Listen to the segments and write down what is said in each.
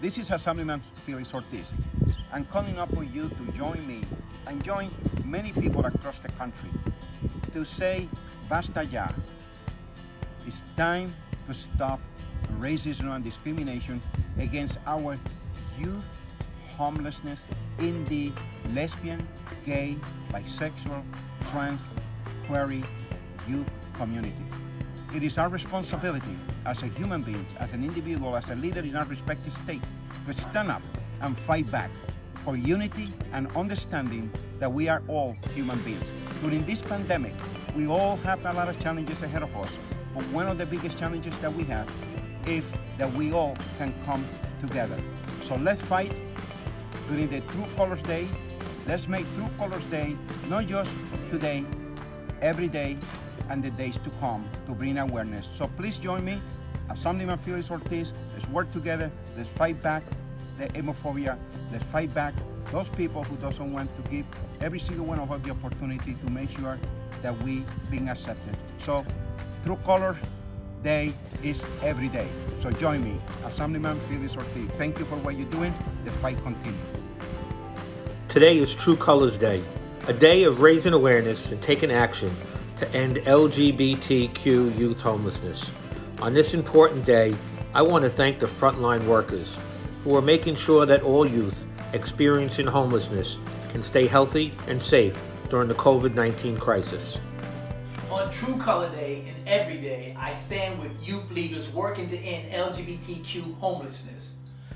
This is Assemblyman Felix Ortiz. I'm calling up on you to join me and join many people across the country to say, basta ya. It's time to stop racism and discrimination against our youth homelessness in the lesbian, gay, bisexual, trans, queer youth community. It is our responsibility as a human being, as an individual, as a leader in our respective state, to stand up and fight back for unity and understanding that we are all human beings. During this pandemic, we all have a lot of challenges ahead of us, but one of the biggest challenges that we have is that we all can come together. So let's fight during the True Colors Day. Let's make True Colors Day not just today, every day, and the days to come to bring awareness. So please join me, Assemblyman Felix Ortiz. Let's work together. Let's fight back the homophobia. Let's fight back those people who doesn't want to give every single one of us the opportunity to make sure that we being accepted. So True Colors Day is every day. So join me, Assemblyman Felix Ortiz. Thank you for what you're doing. The fight continues. Today is True Colors Day, a day of raising awareness and taking action to end LGBTQ youth homelessness. On this important day, I want to thank the frontline workers who are making sure that all youth experiencing homelessness can stay healthy and safe during the COVID-19 crisis. On True Color Day and every day, I stand with youth leaders working to end LGBTQ homelessness.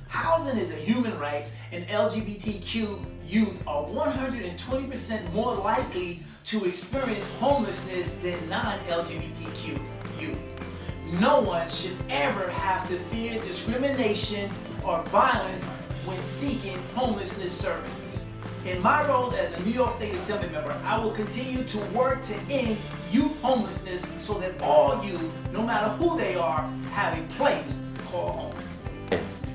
Housing is a human right, and LGBTQ youth are 120% more likely to experience homelessness than non-LGBTQ youth. No one should ever have to fear discrimination or violence when seeking homelessness services. In my role as a New York State Assembly member, I will continue to work to end youth homelessness so that all youth, no matter who they are, have a place to call home.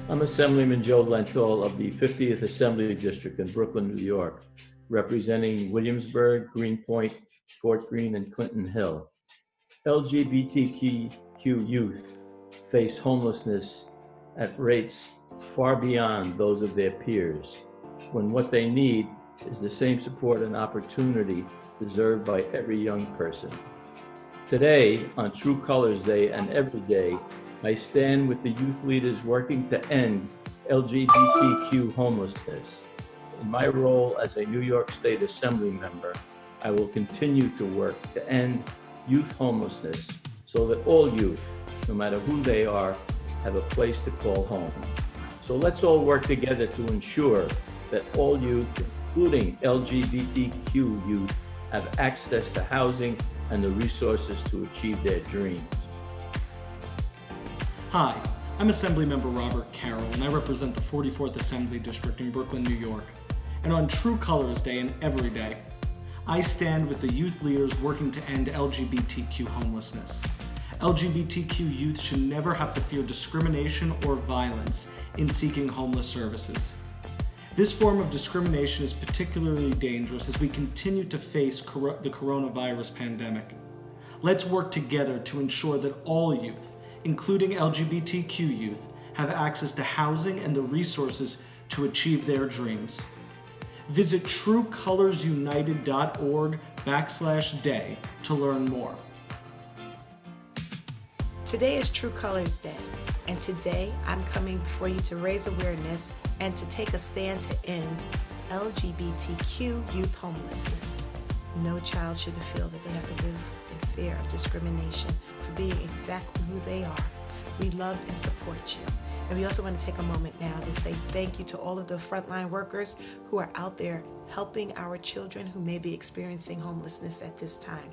I'm Assemblyman Joe Lentil of the 50th Assembly District in Brooklyn, New York, representing Williamsburg, Greenpoint, Fort Greene, and Clinton Hill. LGBTQ youth face homelessness at rates far beyond those of their peers, when what they need is the same support and opportunity deserved by every young person. Today, on True Colors Day and every day, I stand with the youth leaders working to end LGBTQ homelessness. In my role as a New York State Assembly member, I will continue to work to end youth homelessness so that all youth, no matter who they are, have a place to call home. So let's all work together to ensure that all youth, including LGBTQ youth, have access to housing and the resources to achieve their dreams. Hi, I'm Assemblymember Robert Carroll, and I represent the 44th Assembly District in Brooklyn, New York. And on True Colors Day and every day, I stand with the youth leaders working to end LGBTQ homelessness. LGBTQ youth should never have to fear discrimination or violence in seeking homeless services. This form of discrimination is particularly dangerous as we continue to face the coronavirus pandemic. Let's work together to ensure that all youth, including LGBTQ youth, have access to housing and the resources to achieve their dreams. Visit truecolorsunited.org/day to learn more. Today is True Colors Day, and today I'm coming before you to raise awareness and to take a stand to end LGBTQ youth homelessness. No child should feel that they have to live in fear of discrimination for being exactly who they are. We love and support you. And we also want to take a moment now to say thank you to all of the frontline workers who are out there helping our children who may be experiencing homelessness at this time.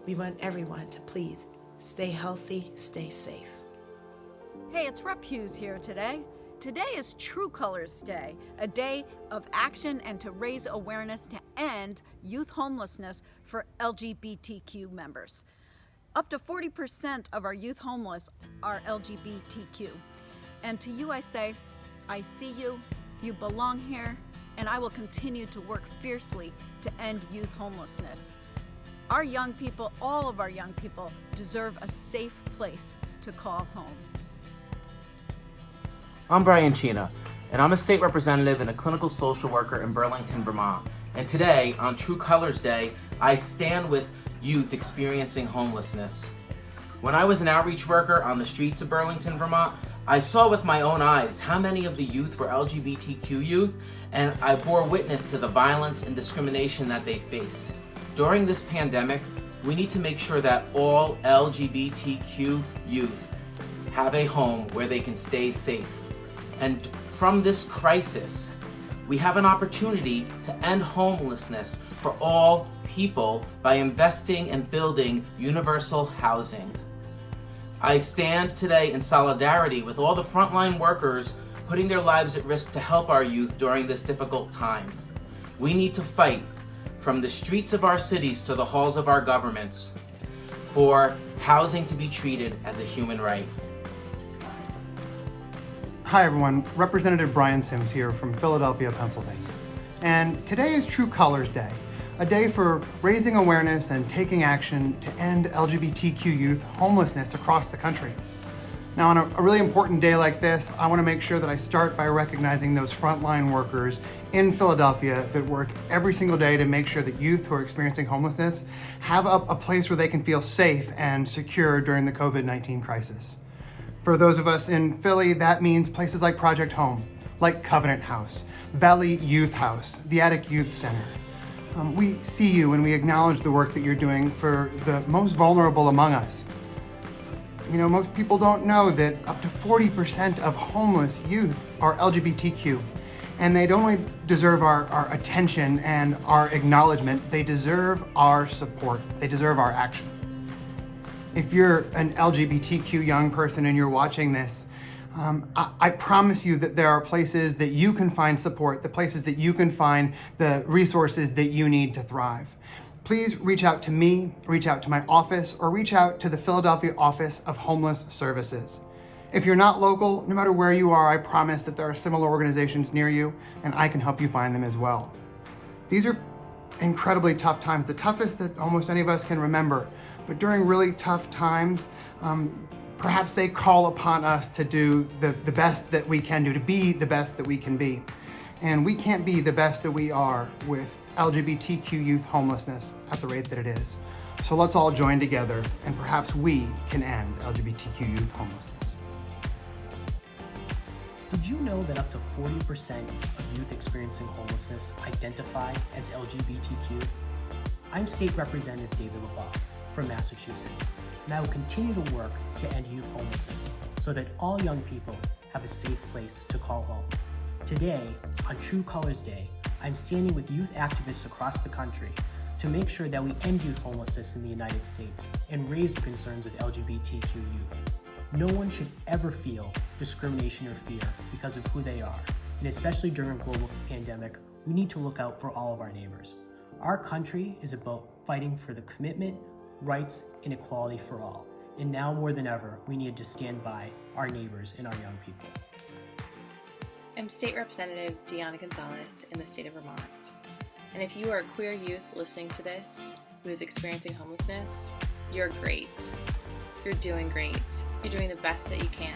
We want everyone to please stay healthy, stay safe. Hey, it's Rep Hughes here today. Today is True Colors Day, a day of action and to raise awareness to end youth homelessness for LGBTQ members. Up to 40% of our youth homeless are LGBTQ. And to you I say, I see you, you belong here, and I will continue to work fiercely to end youth homelessness. Our young people, all of our young people, deserve a safe place to call home. I'm Brian Chena, and I'm a state representative and a clinical social worker in Burlington, Vermont. And today, on True Colors Day, I stand with youth experiencing homelessness. When I was an outreach worker on the streets of Burlington, Vermont, I saw with my own eyes how many of the youth were LGBTQ youth, and I bore witness to the violence and discrimination that they faced. During this pandemic, we need to make sure that all LGBTQ youth have a home where they can stay safe. And from this crisis, we have an opportunity to end homelessness for all people by investing and building universal housing. I stand today in solidarity with all the frontline workers putting their lives at risk to help our youth during this difficult time. We need to fight from the streets of our cities to the halls of our governments for housing to be treated as a human right. Hi everyone, Representative Brian Sims here from Philadelphia, Pennsylvania. And today is True Colors Day, a day for raising awareness and taking action to end LGBTQ youth homelessness across the country. Now on a really important day like this, I want to make sure that I start by recognizing those frontline workers in Philadelphia that work every single day to make sure that youth who are experiencing homelessness have a place where they can feel safe and secure during the COVID-19 crisis. For those of us in Philly, that means places like Project Home, like Covenant House, Valley Youth House, the Attic Youth Center. We see you and we acknowledge the work that you're doing for the most vulnerable among us. You know, most people don't know that up to 40% of homeless youth are LGBTQ, and they don't only deserve our attention and our acknowledgement, they deserve our support, they deserve our action. If you're an LGBTQ young person and you're watching this, I promise you that there are places that you can find support, the places that you can find the resources that you need to thrive. Please reach out to me, reach out to my office, or reach out to the Philadelphia Office of Homeless Services. If you're not local, no matter where you are, I promise that there are similar organizations near you, and I can help you find them as well. These are incredibly tough times, the toughest that almost any of us can remember. But during really tough times, perhaps they call upon us to do the best that we can do, to be the best that we can be. And we can't be the best that we are with LGBTQ youth homelessness at the rate that it is. So let's all join together and perhaps we can end LGBTQ youth homelessness. Did you know that up to 40% of youth experiencing homelessness identify as LGBTQ? I'm State Representative David LeBeau from Massachusetts, and I will continue to work to end youth homelessness so that all young people have a safe place to call home. Today, on True Colors Day, I'm standing with youth activists across the country to make sure that we end youth homelessness in the United States and raise the concerns of LGBTQ youth. No one should ever feel discrimination or fear because of who they are, and especially during a global pandemic, we need to look out for all of our neighbors. Our country is about fighting for the commitment, rights, and equality for all. And now more than ever, we need to stand by our neighbors and our young people. I'm State Representative Deanna Gonzalez in the state of Vermont. And if you are a queer youth listening to this who is experiencing homelessness, you're great. You're doing great. You're doing the best that you can.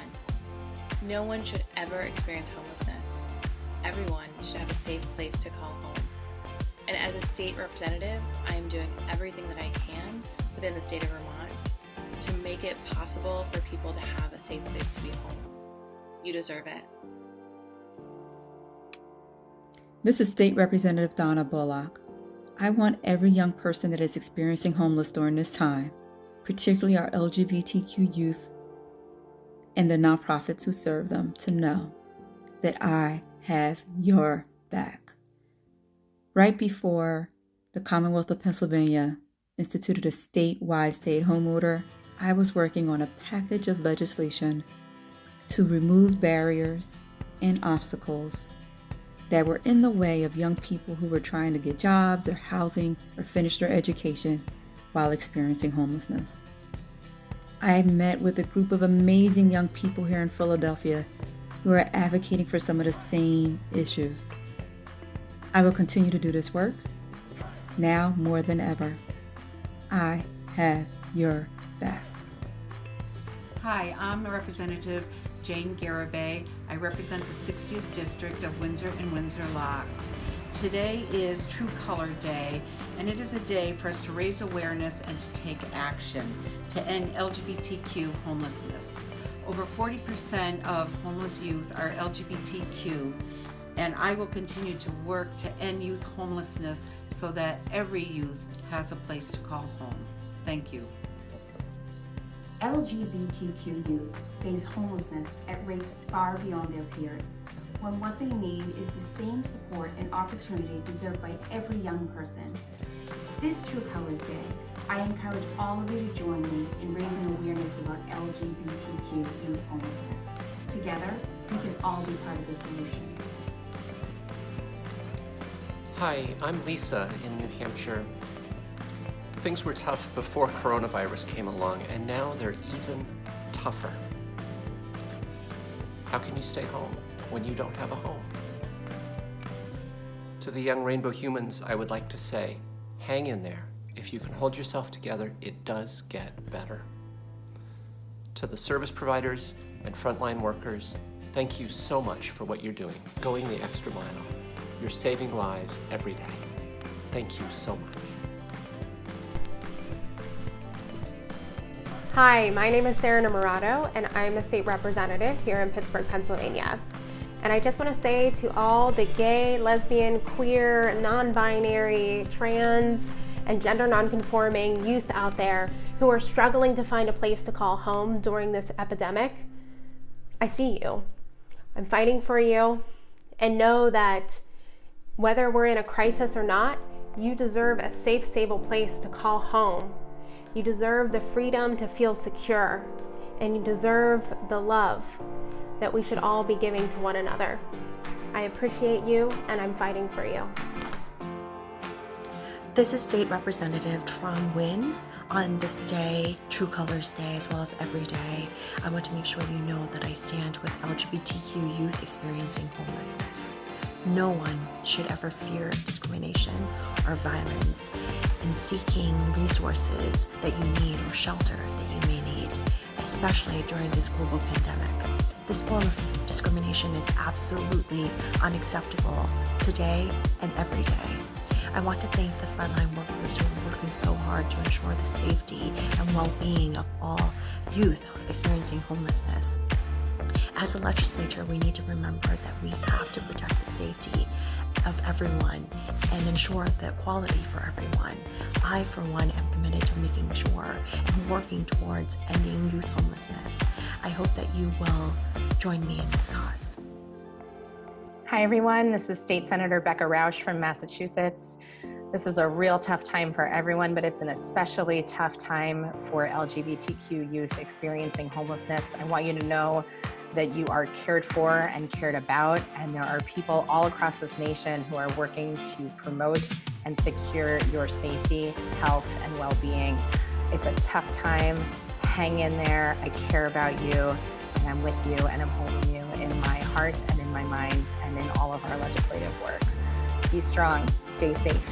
No one should ever experience homelessness. Everyone should have a safe place to call home. And as a state representative, I am doing everything that I can within the state of Vermont to make it possible for people to have a safe place to be home. You deserve it. This is State Representative Donna Bullock. I want every young person that is experiencing homelessness during this time, particularly our LGBTQ youth and the nonprofits who serve them, to know that I have your back. Right before the Commonwealth of Pennsylvania instituted a statewide stay-at-home order, I was working on a package of legislation to remove barriers and obstacles that were in the way of young people who were trying to get jobs or housing or finish their education while experiencing homelessness. I met with a group of amazing young people here in Philadelphia who are advocating for some of the same issues. I will continue to do this work, now more than ever. I have your back. Hi, I'm Representative Jane Garibay. I represent the 60th District of Windsor and Windsor Locks. Today is True Color Day, and it is a day for us to raise awareness and to take action to end LGBTQ homelessness. Over 40% of homeless youth are LGBTQ, and I will continue to work to end youth homelessness so that every youth has a place to call home. Thank you. LGBTQ youth face homelessness at rates far beyond their peers, when what they need is the same support and opportunity deserved by every young person. This True Colors Day, I encourage all of you to join me in raising awareness about LGBTQ youth homelessness. Together, we can all be part of the solution. Hi, I'm Lisa in New Hampshire. Things were tough before coronavirus came along, and now they're even tougher. How can you stay home when you don't have a home? To the young rainbow humans, I would like to say, hang in there. If you can hold yourself together, it does get better. To the service providers and frontline workers, thank you so much for what you're doing, going the extra mile. You're saving lives every day. Thank you so much. Hi, my name is Sarah Namarato, and I'm a state representative here in Pittsburgh, Pennsylvania. And I just want to say to all the gay, lesbian, queer, non-binary, trans, and gender non-conforming youth out there who are struggling to find a place to call home during this epidemic, I see you. I'm fighting for you, and know that whether we're in a crisis or not, you deserve a safe, stable place to call home. You deserve the freedom to feel secure, and you deserve the love that we should all be giving to one another. I appreciate you, and I'm fighting for you. This is State Representative Tron Nguyen. On this day, True Colors Day, as well as every day, I want to make sure you know that I stand with LGBTQ youth experiencing homelessness. No one should ever fear discrimination or violence in seeking resources that you need or shelter that you may need, especially during this global pandemic. This form of discrimination is absolutely unacceptable today and every day. I want to thank the frontline workers who are working so hard to ensure the safety and well-being of all youth experiencing homelessness. As a legislature, we need to remember that we have to protect the safety of everyone and ensure the quality for everyone. I, for one, am committed to making sure and working towards ending youth homelessness. I hope that you will join me in this cause. Hi, everyone. This is State Senator Becca Rausch from Massachusetts. This is a real tough time for everyone, but it's an especially tough time for LGBTQ youth experiencing homelessness. I want you to know that you are cared for and cared about, and there are people all across this nation who are working to promote and secure your safety, health, and well-being. It's a tough time. Hang in there. I care about you, and I'm with you, and I'm holding you in my heart and in my mind and in all of our legislative work. Be strong. Stay safe.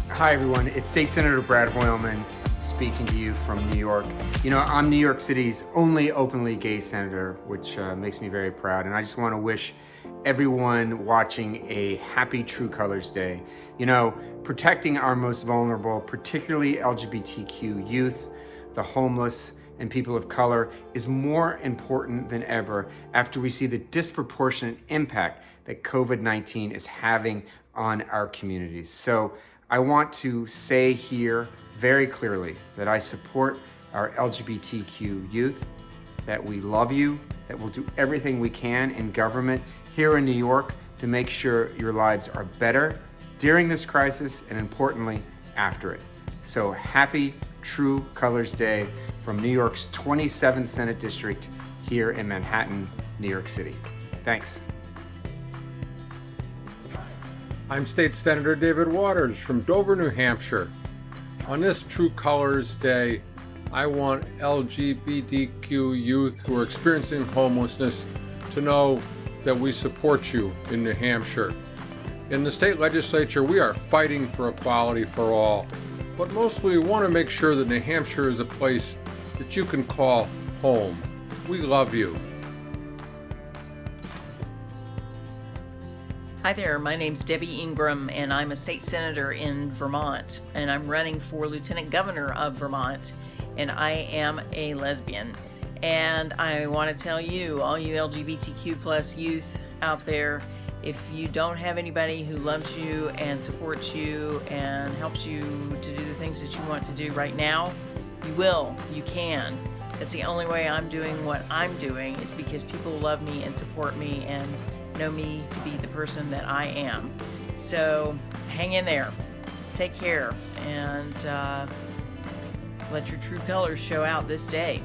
Hi, everyone. It's State Senator Brad Hoylman speaking to you from New York. You know, I'm New York City's only openly gay senator, which makes me very proud. And I just want to wish everyone watching a happy True Colors Day. You know, protecting our most vulnerable, particularly LGBTQ youth, the homeless, and people of color is more important than ever after we see the disproportionate impact that COVID-19 is having on our communities. So I want to say here very clearly that I support our LGBTQ youth, that we love you, that we'll do everything we can in government here in New York to make sure your lives are better during this crisis and importantly, after it. So happy True Colors Day from New York's 27th Senate District here in Manhattan, New York City. Thanks. I'm State Senator David Waters from Dover, New Hampshire. On this True Colors Day, I want LGBTQ youth who are experiencing homelessness to know that we support you in New Hampshire. In the state legislature, we are fighting for equality for all, but mostly we want to make sure that New Hampshire is a place that you can call home. We love you. Hi there, my name's Debbie Ingram, and I'm a state senator in Vermont, and I'm running for lieutenant governor of Vermont, and I am a lesbian. And I want to tell you, all you LGBTQ plus youth out there, if you don't have anybody who loves you and supports you and helps you to do the things that you want to do right now, you will, you can. That's the only way I'm doing what I'm doing, is because people love me and support me and know me to be the person that I am. So hang in there, take care, and let your true colors show out this day.